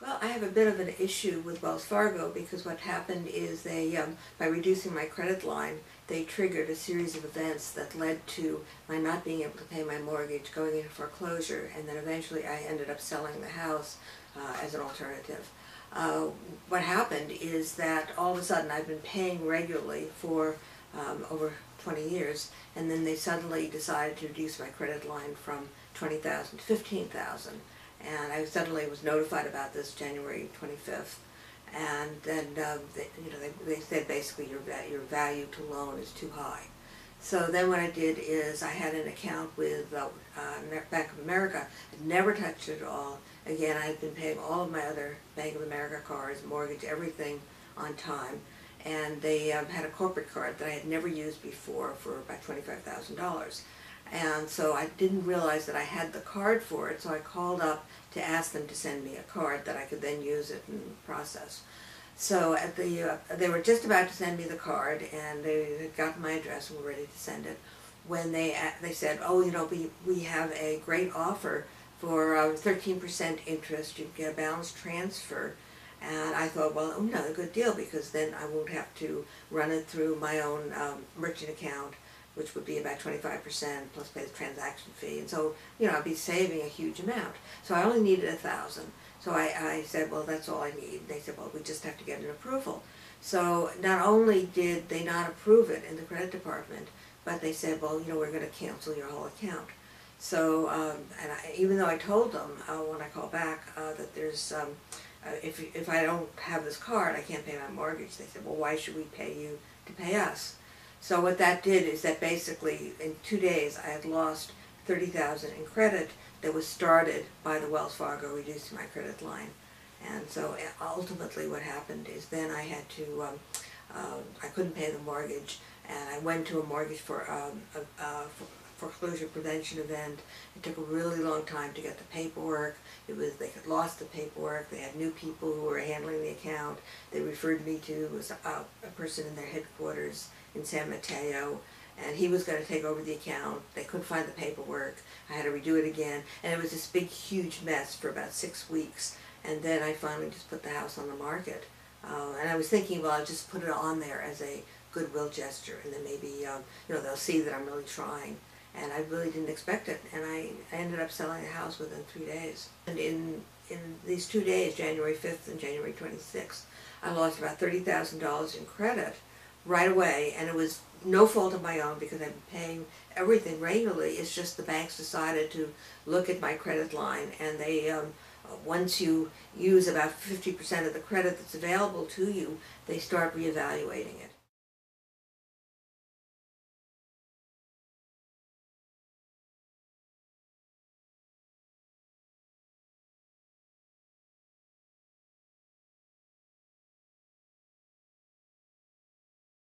Well, I have a bit of an issue with Wells Fargo because what happened is they, by reducing my credit line, they triggered a series of events that led to my not being able to pay my mortgage, going into foreclosure, and then eventually I ended up selling the house as an alternative. What happened is that all of a sudden I've been paying regularly for over 20 years, and then they suddenly decided to reduce my credit line from 20,000 to 15,000. And I suddenly was notified about this January 25th, and then they said basically your value to loan is too high. So then what I did is I had an account with Bank of America. I'd never touched it at all. Again, I had been paying all of my other Bank of America cards, mortgage, everything on time. And they had a corporate card that I had never used before for about $25,000. And so I didn't realize that I had the card for it, so I called up to ask them to send me a card that I could then use it in the process. So they were just about to send me the card, and they had gotten my address and were ready to send it, when they said, oh, we have a great offer for 13% interest. You get a balance transfer. And I thought, well, another good deal, because then I won't have to run it through my own merchant account, which would be about 25% plus pay the transaction fee. And so, I'd be saving a huge amount. So I only needed $1,000. So I said, well, that's all I need. And they said, well, we just have to get an approval. So not only did they not approve it in the credit department, but they said, well, we're going to cancel your whole account. So, even though I told them when I called back that there's, if I don't have this card, I can't pay my mortgage. They said, well, why should we pay you to pay us? So what that did is that basically in 2 days I had lost $30,000 in credit that was started by the Wells Fargo reducing my credit line. And so ultimately what happened is then I had to, I couldn't pay the mortgage, and I went to a mortgage foreclosure prevention event. It took a really long time to get the paperwork. They had lost the paperwork. They had new people who were handling the account. They referred me to a person in their headquarters in San Mateo, and he was going to take over the account. They couldn't find the paperwork. I had to redo it again, and it was this big, huge mess for about 6 weeks. And then I finally just put the house on the market. And I was thinking, well, I'll just put it on there as a goodwill gesture, and then maybe they'll see that I'm really trying. And I really didn't expect it, and I ended up selling the house within 3 days. And in these 2 days, January 5th and January 26th, I lost about $30,000 in credit right away, and it was no fault of my own because I've been paying everything regularly. It's just the banks decided to look at my credit line, and they, once you use about 50% of the credit that's available to you, they start reevaluating it.